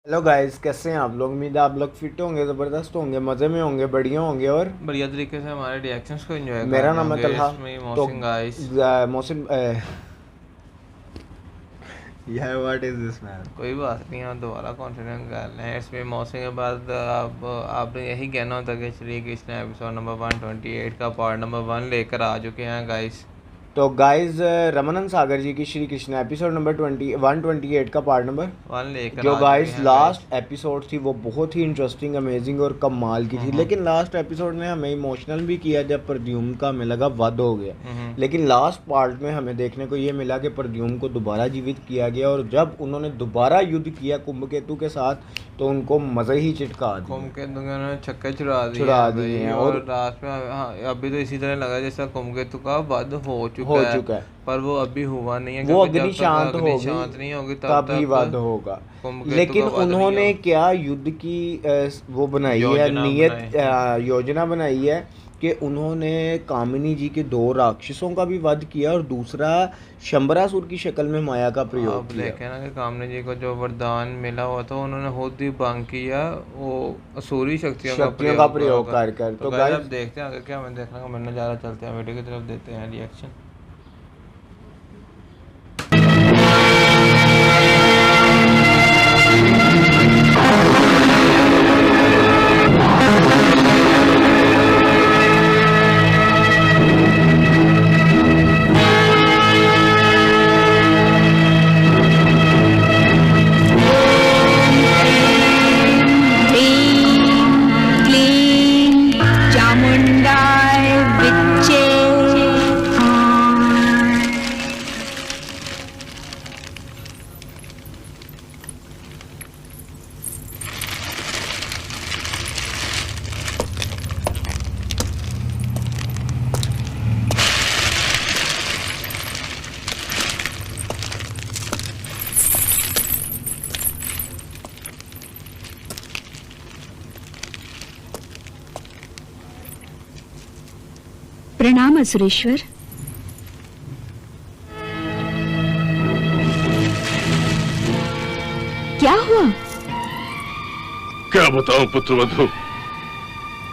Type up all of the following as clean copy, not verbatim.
Hello guys, कैसे हैं आप लोग। उम्मीद है आप लोग फिट होंगे, ज़बरदस्त होंगे, मज़े में होंगे, बढ़िया होंगे और बढ़िया तरीके से हमारे रिएक्शंस को एंजॉय कर मेरा रहे नाम है होंगे तलहा। इसमें तो मोहसिन गाइस। मोहसिन यार व्हाट इज़ दिस मैन। कोई बात नहीं, आप दोबारा कॉन्फिडेंस कर लें। इसमें मोहसिन के बाद अब आपने यही कहना होता कि श्री कृष्ण एपिसोड नंबर 128 का पार्ट नंबर 1 लेकर आ चुके हैं गाइस। तो गाइस, रमानंद सागर जी की श्री कृष्ण एपिसोड नंबर 128 का पार्ट नंबर 1 लेकर जो आ चुके गाइस हैं गाइस। लास्ट एपिसोड थी वो बहुत ही इंटरेस्टिंग, अमेजिंग और कमाल की थी। लेकिन लास्ट एपिसोड ने हमें इमोशनल भी किया जब प्रद्युम्न का हमें लगा वध हो गया। लेकिन लास्ट पार्ट में हमें देखने को ये मिला कि प्रद्युम्न को दोबारा जीवित किया गया और जब उन्होंने दोबारा युद्ध किया कुंभकेतु के साथ तो उनको मज़े ही चिटका दिया। कुंभकेतु के उन्होंने छक्के छुड़ा छुड़ा दिए दिए हैं हैं भाई। और और लास्ट में हाँ, अभी तो इसी तरह लगा जैसा कुंभकेतु का वध हो हो चुका है। चुका है। पर वो अभी हुआ नहीं है वो क्योंकि अग्नि जब तक शांत अग्नि होगी शांत नहीं होगी तब तब ही तक वध होगा। कुंभकेतु लेकिन का वध नहीं उन्होंने होगा। क्या युद्ध की वो बनाई है, योजना नियत बनाई। योजना बनाई है कि उन्होंने कामिनी जी के 2 राक्षसों का भी वध किया और दूसरा शंबरासुर की शक्ल में माया का प्रयोग आप किया। देखें ना कि कामनी जी को जो वरदान मिला हुआ था उन्होंने खुद ही भंग किया, वो असुरी शक्तियों का प्रयोग प्रयोग कर तो तो गाइस अब गाइस देखते हैं आगे क्या हमें देखने को मिलने जा रहा है। चलते हैं वीडियो की तरफ, देते हैं रिएक्शन। ह्रीं क्लीं चामुण्डाय विच्चे। प्रणाम असुरेश्वर। क्या हुआ? क्या बताऊं पुत्रवधू,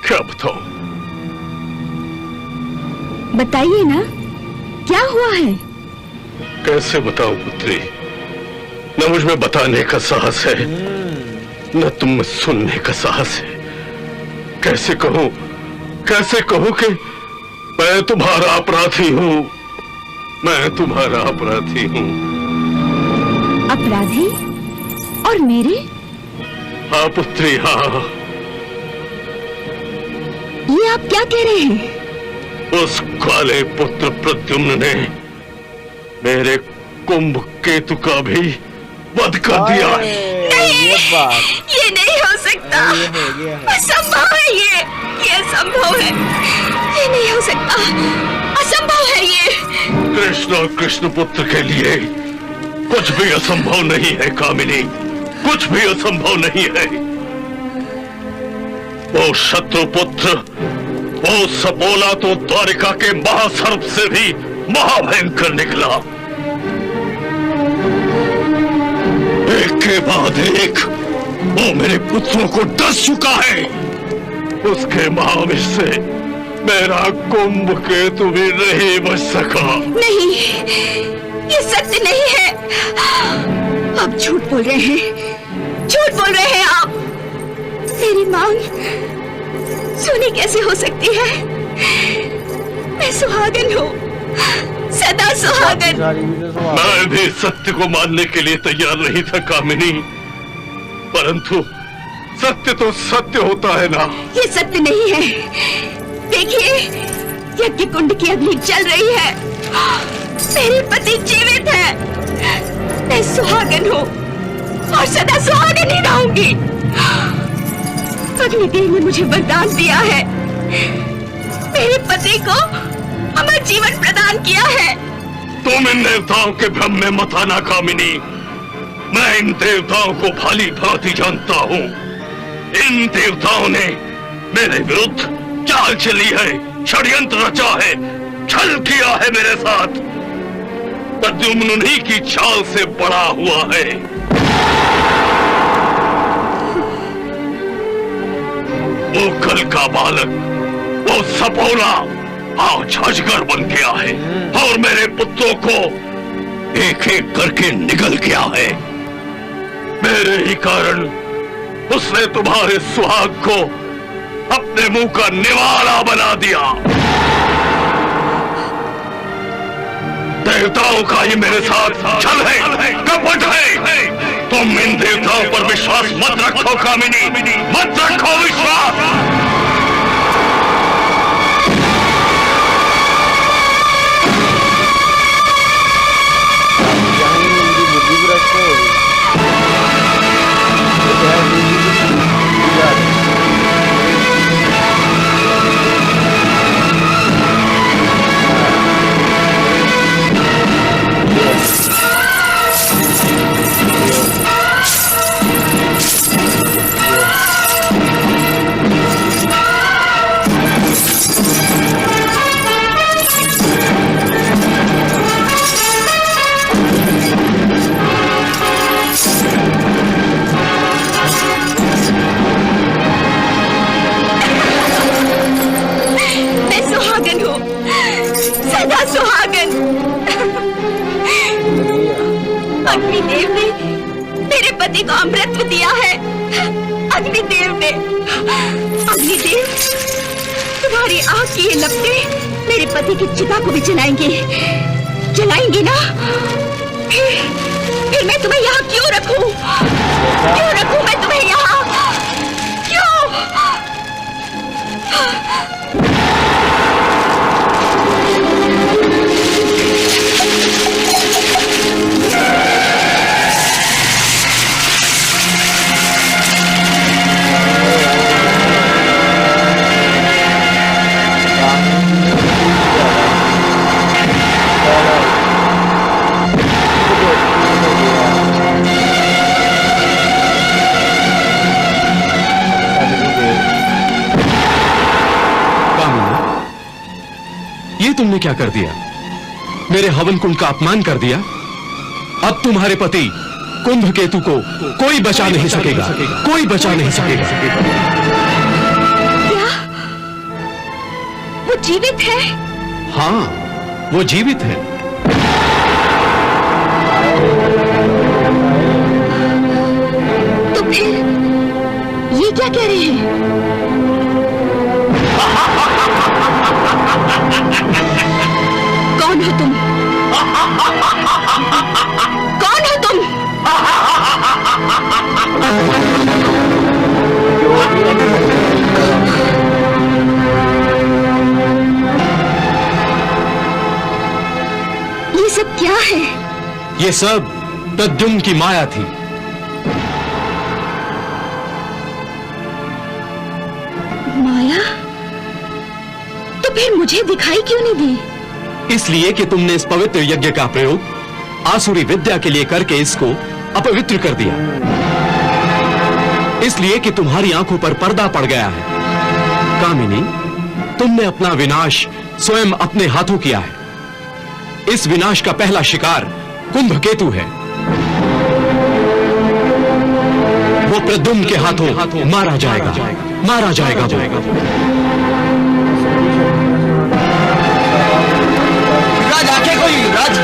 क्या बताऊं। बताइए ना, क्या हुआ है? कैसे बताऊं पुत्री, न मुझ में बताने का साहस है न तुम में सुनने का साहस है। कैसे कहूं कि मैं तुम्हारा अपराधी हूं, मैं तुम्हारा अपराधी हूं। अपराधी? और मेरे? हाँ पुत्री हाँ। ये आप क्या कह रहे हैं? उस काले पुत्र प्रद्युम्न ने मेरे कुंभकेतु का भी वध कर दिया है। ये बात ये नहीं हो सकता। ये हो गया है। असंभव है ये असंभव है। ये नहीं हो सकता, असंभव है ये। कृष्ण और कृष्ण पुत्र के लिए कुछ भी असंभव नहीं है कामिनी, कुछ भी असंभव नहीं है। वो शत्रुपुत्र, वो सपोला तो द्वारिका के महासर्प से भी महाभयंकर निकला। एक के बाद एक वो मेरे पुत्रों को डस चुका है। उसके महाविष से मेरा कुंभकेतु भी नहीं बच सका। नहीं, ये सत्य नहीं है। आप झूठ बोल रहे हैं, झूठ बोल रहे हैं आप। मेरी मांग सुनी कैसे हो सकती है? मैं सुहागन हूँ, सदा सुहागन। मैं भी सत्य को मानने के लिए तैयार नहीं था कामिनी, परंतु सत्य तो सत्य होता है ना। ये सत्य नहीं है। देखिए, यज्ञ कुंड की अग्नि जल रही है। मेरे पति जीवित है। मैं सुहागन हूँ और सदा सुहागन ही रहूंगी। अग्निदेव ने मुझे वरदान दिया है, मेरे पति को अमर जीवन प्रदान किया है। तुम इन देवताओं के भ्रम में मत आना कामिनी। मैं इन देवताओं को भली भांति जानता हूँ। इन देवताओं ने मेरे विरुद्ध चाल चली है, षड्यंत्र रचा है, छल किया है मेरे साथ। प्रद्युम्न उन्हीं की चाल से बड़ा हुआ है। वो कल का बालक, वो सपोला आज अजगर बन गया है और मेरे पुत्रों को एक एक करके निगल गया है। मेरे ही कारण उसने तुम्हारे सुहाग को अपने मुंह का निवाला बना दिया। देवताओं का ही मेरे साथ छल है, कपट है। तुम इन देवताओं पर विश्वास मत रखो कामिनी, मत रखो विश्वास। अग्निदेव ने मेरे पति को अमृत दिया है। अग्निदेव ने, अग्निदेव तुम्हारी आग की ये लपटें मेरे पति की चिता को भी जलाएंगी, जलाएंगी ना? फिर मैं तुम्हें यहाँ क्यों रखूं? क्यों रखूं मैं तुम्हें यहाँ? क्यों? तुमने क्या कर दिया? मेरे हवन कुंड का अपमान कर दिया। अब तुम्हारे पति कुंभकेतु को कोई बचा नहीं सकेगा, कोई बचा नहीं सकेगा। क्या वो जीवित है? हाँ, वो जीवित है। तो फिर ये क्या कह रहे हैं? कौन हो तुम? कौन हो तुम? ये सब क्या है? ये सब प्रद्युम्न की माया थी। माया? तो फिर मुझे दिखाई क्यों नहीं दी? इसलिए कि तुमने इस पवित्र यज्ञ का प्रयोग आसुरी विद्या के लिए करके इसको अपवित्र कर दिया। इसलिए कि तुम्हारी आंखों पर पर्दा पड़ गया है। कामिनी, तुमने अपना विनाश स्वयं अपने हाथों किया है। इस विनाश का पहला शिकार कुंभकेतु है। वो प्रद्युम्न के हाथों मारा जाएगा, मारा जाएगा। राज आके कोई राज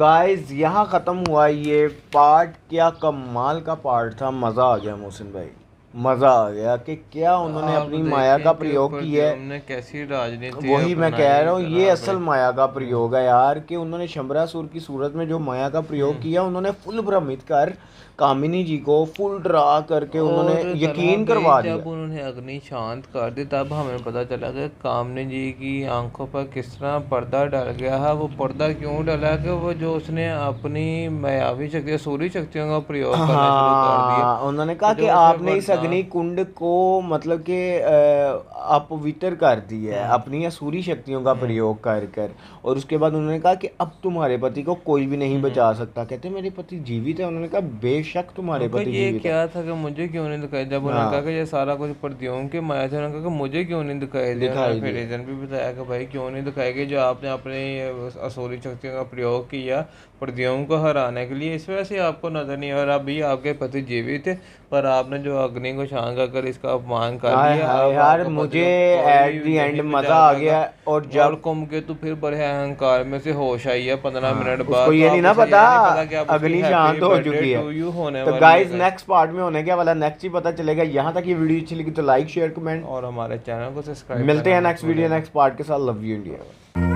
गाइस यहाँ ख़त्म हुआ ये पार्ट। क्या कमाल का पार्ट था, मज़ा आ गया मोहसिन भाई, मज़ा आ गया कि क्या उन्होंने आप अपनी माया का प्रयोग किया है। हमने कैसी राजनीति वही मैं कह रहा हूँ, ये बनाई असल माया का प्रयोग है यार, कि उन्होंने शंबरासुर की सूरत में जो माया का प्रयोग किया, उन्होंने फुल भ्रमित कर कामिनी जी को फुल डरा करके उन्होंने और यकीन तरह करवा भी दिया। जब उन्होंने अग्नि शांत कर दी तब हमें पता चला कि कामनी जी की आंखों पर किस तरह पर्दा डल गया है। वो पर्दा क्यों डला कि वो जो उसने अपनी मायावी शक्तियाँ सूरी शक्तियों का प्रयोग करना शुरू कर दिया। हाँ, उन्होंने कहा तो कि जो आपने उसे इस अग्नि कुंड को मतलब कि अपवित्र कर दिया है अपनी असुरी शक्तियों का प्रयोग कर कर। और उसके बाद उन्होंने कहा कि अब तुम्हारे पति को कोई भी नहीं बचा सकता। कहते मेरे पति जीवित है। उन्होंने कहा बेशक तुम्हारे उनका पति ये जीवित है। क्या था कि मुझे क्यों नहीं दिखाई, जब उन्होंने कहा कि ये सारा कुछ प्रद्युम्न के माया से, उन्होंने कहा कि मुझे क्यों नहीं दिखाई दिया। उन्होंने फिर रीजन भी बताया कि भाई क्यों नहीं दिखाई कि जो आपने अपने असुरी शक्तियों का प्रयोग किया प्रद्युम्न को हराने के लिए, इस वजह से आपको नजर नहीं आ रहा। अभी आपके पति जीवित थे पर आपने जो अग्नि को शांत कर इसका अपमान कर दिया। अब यार आपका पति मुझे को एट कोई द एंड नहीं मजा बचा आ सका। गया। और और जब कुमकेतु फिर बड़े अहंकार में से होश आई है 15 मिनट बाद। उसको ये तो नहीं आप ना उसे ये पता नहीं पता कि आप उसकी अग्नि happy शांत हो birthday चुकी to you होने है। तो वाली गाइस है। नेक्स्ट पार्ट में होने क्या वाला नेक्स्ट ही पता चलेगा। यहाँ तक ये वीडियो अच्छी लगी तो लाइक शेयर कमेंट, और हमारे चैनल को सब्सक्राइब मिलते हैं करना मत नेक्स्ट वीडियो भूलिएगा। नेक्स्ट पार्ट के साथ। Love you India.